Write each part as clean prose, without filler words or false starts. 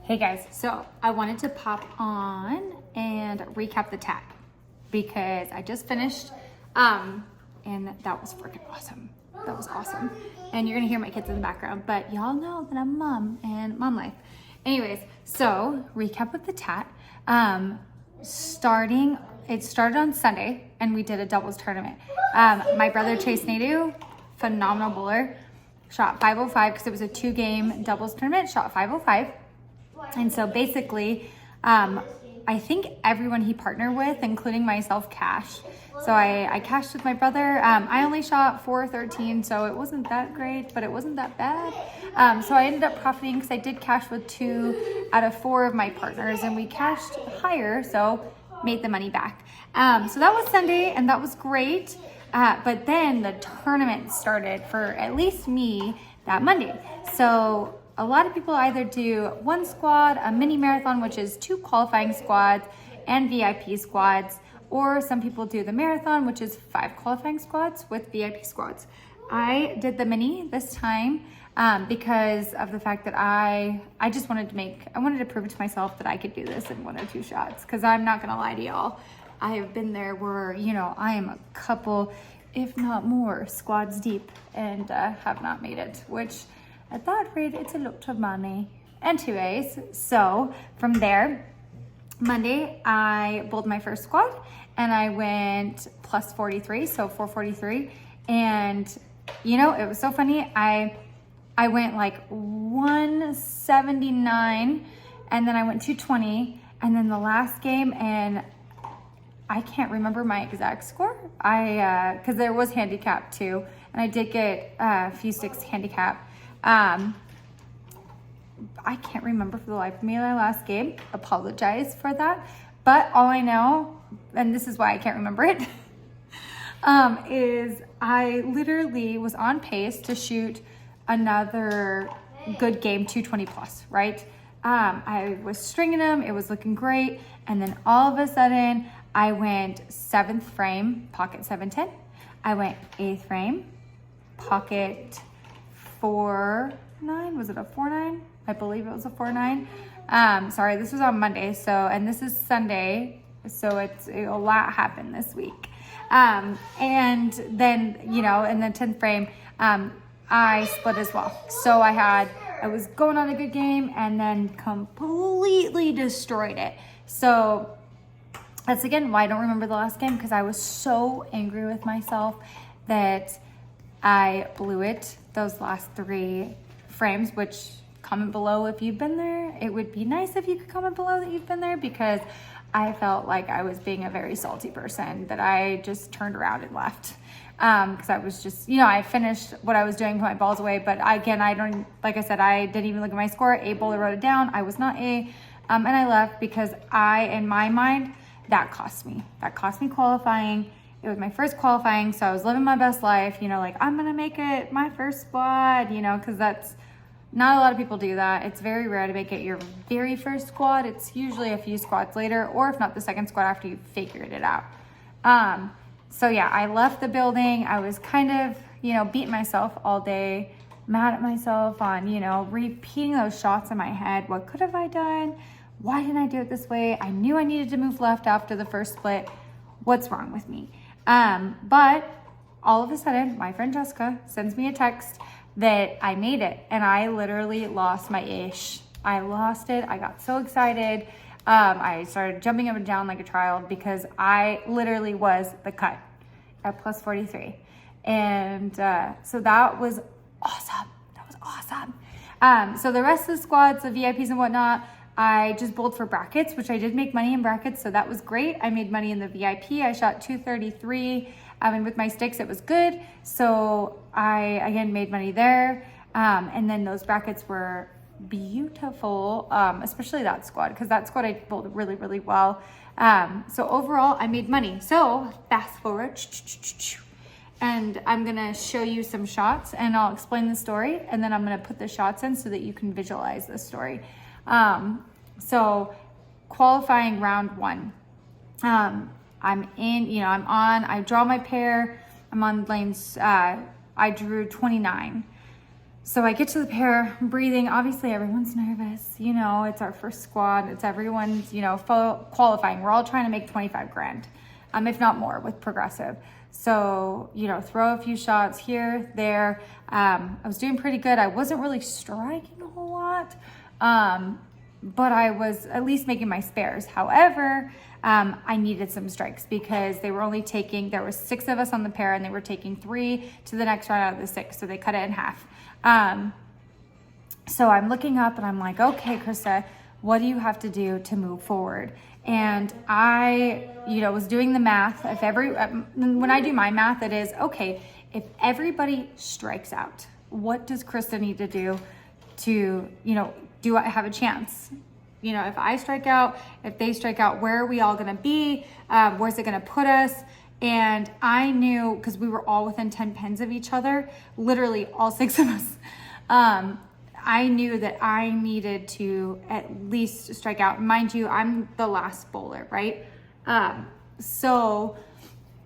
Hey guys, so I wanted to pop on and recap the TAT because I just finished and that was freaking awesome. That was awesome. And you're gonna hear my kids in the background, but y'all know that I'm a mom and mom life. Anyways, so recap of the TAT. It started on Sunday and we did a doubles tournament. My brother Chase Nadeau, phenomenal bowler, shot 505 because it was a 2-game doubles tournament, shot 505. And so basically, I think everyone he partnered with, including myself, cashed. So I cashed with my brother. I only shot 413, so it wasn't that great, but it wasn't that bad. So I ended up profiting because I did cash with 2 out of 4 of my partners, and we cashed higher, so made the money back. So that was Sunday, and that was great. But then the tournament started for at least me that Monday. So a lot of people either do one squad, a mini marathon, which is 2 qualifying squads and VIP squads, or some people do the marathon, which is 5 qualifying squads with VIP squads. I did the mini this time because of the fact that I just wanted to prove to myself that I could do this in 1 or 2 shots, because I'm not gonna lie to y'all. I have been there where, I am a couple, if not more, squads deep and have not made it, which at that rate, it's a lot of money. Anyways, so from there, Monday, I bowled my first squad and I went plus 43, so 443. And it was so funny. I went like 179 and then I went 220. And then the last game, and I can't remember my exact score. Because there was handicap too. And I did get a few sticks handicap. I can't remember for the life of me my last game. Apologize for that. But all I know, and this is why I can't remember it, is I literally was on pace to shoot another good game, 220 plus, right? I was stringing them. It was looking great. And then all of a sudden, I went 7th frame, pocket 710. I went 8th frame, pocket 4-9. Was it a 4-9? I believe it was a 4-9. Sorry, this was on Monday. And this is Sunday. So a lot happened this week. And then, in the 10th frame, I split as well. So I was going on a good game and then completely destroyed it. So that's again why I don't remember the last game, because I was so angry with myself that I blew it those last 3 frames, which comment below if you've been there. It would be nice if you could comment below that you've been there, because I felt like I was being a very salty person that I just turned around and left. Because I was just, I finished what I was doing, put my balls away. But again, I didn't even look at my score. A bowler wrote it down. I was not A. And I left because in my mind, that cost me. That cost me qualifying. It was my first qualifying, so I was living my best life, I'm gonna make it my first squad, because that's not a lot of people do that. It's very rare to make it your very first squad. It's usually a few squads later, or if not the second squad after you figured it out. So yeah, I left the building. I was kind of, beating myself all day, mad at myself on, repeating those shots in my head. What could have I done? Why didn't I do it this way? I knew I needed to move left after the first split. What's wrong with me? But all of a sudden, my friend Jessica sends me a text that I made it, and I literally lost my ish. I lost it. I got so excited. I started jumping up and down like a child because I literally was the cut at plus 43. And so that was awesome. That was awesome. So the rest of the squads, the VIPs and whatnot, I just bowled for brackets, which I did make money in brackets, so that was great. I made money in the VIP. I shot 233, and with my sticks, it was good. So I, again, made money there. And then those brackets were beautiful, especially that squad, because that squad I bowled really, really well. So overall, I made money. So fast forward, and I'm going to show you some shots, and I'll explain the story, and then I'm going to put the shots in so that you can visualize the story. So qualifying round 1, I'm in, I'm on, I draw my pair, I'm on lanes, I drew 29. So I get to the pair, I'm breathing. Obviously, everyone's nervous. You know, it's our first squad. It's everyone's, you know, qualifying. We're all trying to make 25 grand, if not more, with Progressive. So, you know, throw a few shots here, there. I was doing pretty good. I wasn't really striking a whole lot, but I was at least making my spares. However, I needed some strikes because they were only taking, there were 6 of us on the pair and they were taking 3 to the next round out of the 6. So they cut it in half. So I'm looking up and I'm like, okay, Krista, what do you have to do to move forward? And I, you know, was doing the math. When I do my math, it is, okay, if everybody strikes out, what does Krista need to do to, you know, do I have a chance? You know, if I strike out, if they strike out, where are we all going to be? Where's it going to put us? And I knew, because we were all within 10 pins of each other, literally all 6 of us. I knew that I needed to at least strike out. Mind you, I'm the last bowler, right? So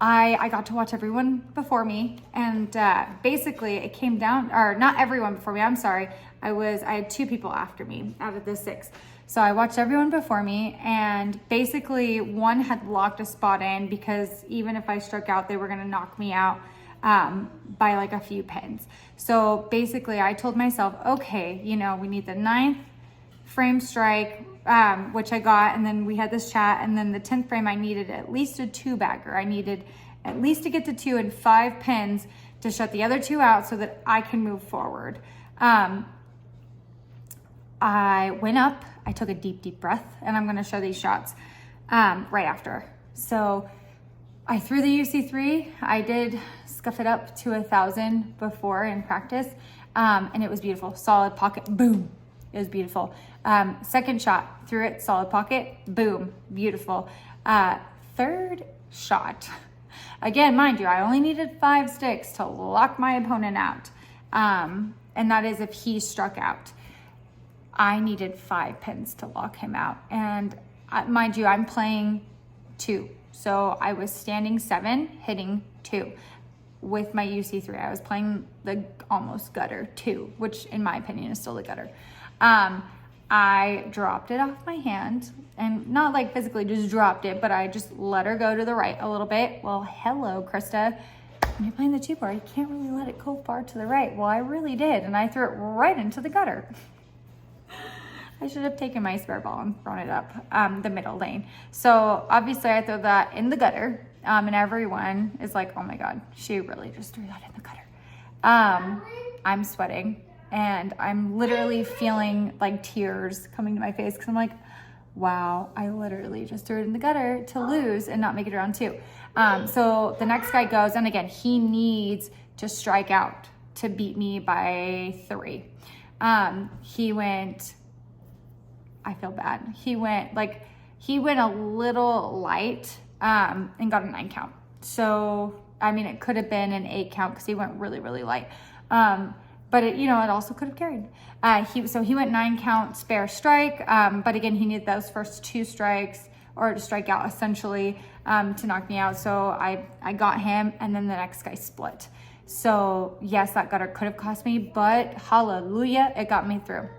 I got to watch everyone before me, and basically it came down, or not everyone before me, I'm sorry. I had 2 people after me out of the 6. So I watched everyone before me, and basically one had locked a spot in because even if I struck out, they were gonna knock me out by like a few pins. So basically I told myself, okay, you know, we need the 9th frame strike, which I got, and then we had this chat, and then the 10th frame I needed at least a 2-bagger. I needed at least to get to 2 and 5 pins to shut the other 2 out so that I can move forward. I went up, I took a deep breath, and I'm gonna show these shots right after. So I threw the UC3. I did scuff it up to 1,000 before in practice, and it was beautiful. Solid pocket, boom. It was beautiful. Second shot, threw it, solid pocket, boom, beautiful. Third shot, again, mind you, I only needed 5 sticks to lock my opponent out, and that is if he struck out. I needed 5 pins to lock him out, and mind you, I'm playing 2. So I was standing 7, hitting 2 with my UC3. I was playing the almost gutter 2, which in my opinion is still the gutter. I dropped it off my hand, and not like physically just dropped it, but I just let her go to the right a little bit. Well, hello, Krista. When you're playing the 2 board, you can't really let it go far to the right. Well, I really did, and I threw it right into the gutter. I should have taken my spare ball and thrown it up the middle lane. So obviously I threw that in the gutter, and everyone is like, oh my God, she really just threw that in the gutter. I'm sweating, and I'm literally feeling like tears coming to my face because I'm like, wow, I literally just threw it in the gutter to lose and not make it around 2. So the next guy goes, and again, he needs to strike out to beat me by 3. He went, I feel bad. He went a little light, and got a 9 count. So, I mean, it could have been an 8 count because he went really, really light. But it, you know, it also could have carried. So he went 9 count spare strike. But again, he needed those first 2 strikes or to strike out essentially, to knock me out. So I got him, and then the next guy split. So yes, that gutter could have cost me, but hallelujah, it got me through.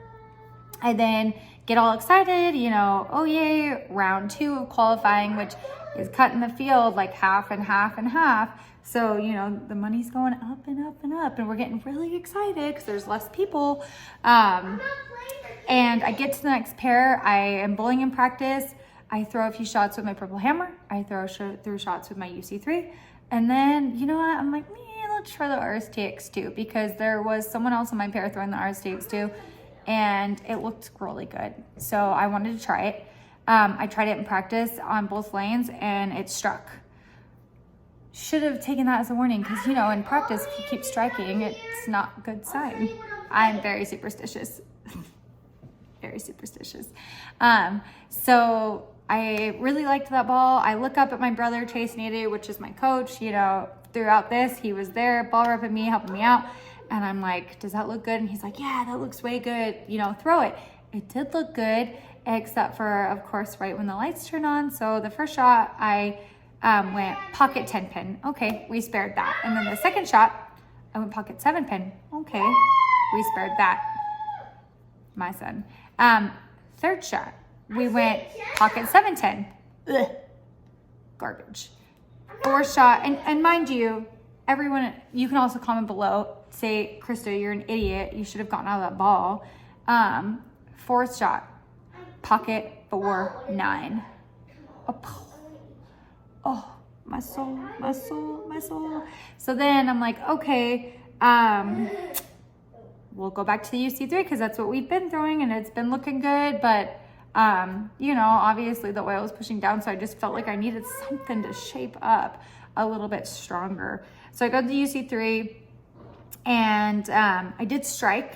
I then get all excited, you know, oh yay, round 2 of qualifying, which is cutting the field like half and half and half. So, you know, the money's going up and up and up, and we're getting really excited because there's less people. And I get to the next pair. I am bowling in practice. I throw a few shots with my purple hammer. I throw shots with my UC3. And then, you know what? I'm like, let's try the RSTX2, because there was someone else on my pair throwing the RSTX2, and it looked really good. So I wanted to try it. I tried it in practice on both lanes, and it struck. Should have taken that as a warning, because, you know, in practice, if you keep striking, it's not a good sign. I'm very superstitious. Very superstitious. So I really liked that ball. I look up at my brother, Chase Nadu, which is my coach. You know, throughout this, he was there, ball repping me, helping me out. And I'm like, does that look good? And he's like, yeah, that looks way good. You know, throw it. It did look good, except for, of course, right when the lights turn on. So the first shot, I went pocket 10 pin. Okay, we spared that. And then the second shot, I went pocket 7 pin. Okay, we spared that. My son. Third shot, we went pocket 710. Ugh. Garbage. Fourth shot, and mind you, everyone, you can also comment below, say, Krista, you're an idiot. You should have gotten out of that ball. Fourth shot, pocket 4-9. Oh, my soul, my soul, my soul. So then I'm like, okay, we'll go back to the UC3 because that's what we've been throwing and it's been looking good. But, you know, obviously the oil was pushing down. So I just felt like I needed something to shape up a little bit stronger. So I got the UC3 and I did strike.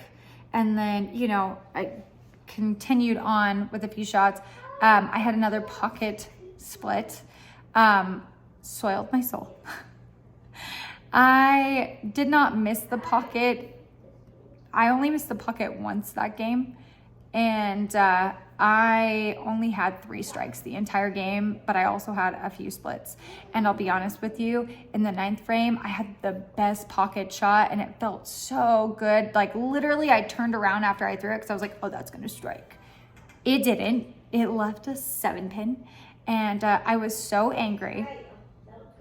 And then, you know, I continued on with a few shots. I had another pocket split. Soiled my soul. I did not miss the pocket. I only missed the pocket once that game. And I only had 3 strikes the entire game, but I also had a few splits. And I'll be honest with you, in the 9th frame, I had the best pocket shot and it felt so good. Like literally I turned around after I threw it because I was like, oh, that's gonna strike. It didn't. It left a 7-pin. And I was so angry.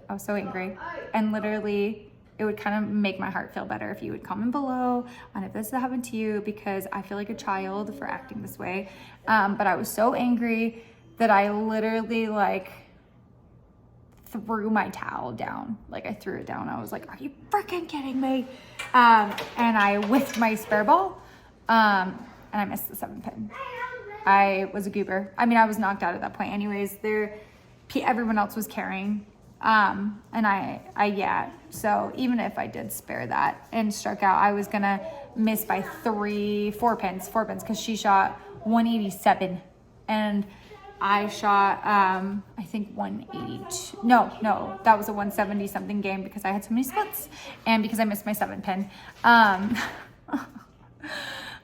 I was so angry. And literally, it would kind of make my heart feel better if you would comment below on if this happened to you, because I feel like a child for acting this way. But I was so angry that I literally like threw my towel down. Like I threw it down. I was like, are you freaking kidding me? And I whiffed my spare ball and I missed the 7-pin. I was a goober. I mean, I was knocked out at that point anyways. Everyone else was carrying. And yeah. So even if I did spare that and struck out, I was gonna miss by 4 pins, because she shot 187 and I shot, I think 182. No, that was a 170 something game because I had so many splits and because I missed my 7-pin.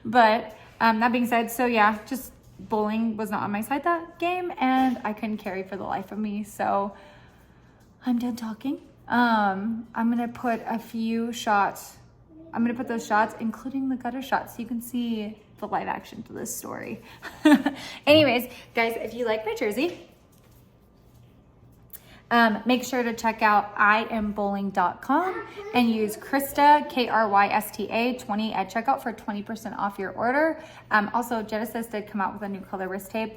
But, that being said, so yeah, just bowling was not on my side that game and I couldn't carry for the life of me. So I'm done talking. I'm gonna put a few shots. I'm gonna put those shots, including the gutter shots, so you can see the live action to this story. Anyways, guys, if you like my jersey, make sure to check out IamBowling.com and use Krista, Krysta 20 at checkout for 20% off your order. Also, Genesis did come out with a new color wrist tape.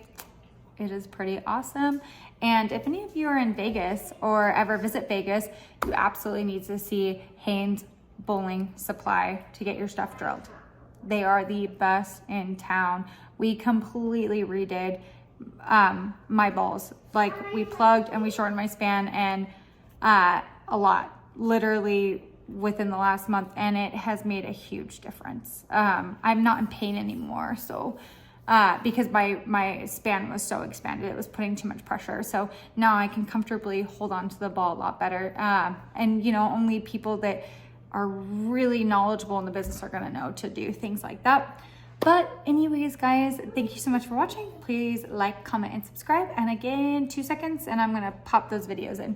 It is pretty awesome. And if any of you are in Vegas or ever visit Vegas, you absolutely need to see Haynes Bowling Supply to get your stuff drilled. They are the best in town. We completely redid my balls. Like we plugged and we shortened my span and a lot, literally within the last month, and it has made a huge difference. I'm not in pain anymore, so because my span was so expanded, it was putting too much pressure. So now I can comfortably hold on to the ball a lot better. And you know, only people that are really knowledgeable in the business are gonna know to do things like that. But anyways, guys, thank you so much for watching. Please like, comment, and subscribe. And again, 2 seconds, and I'm gonna pop those videos in.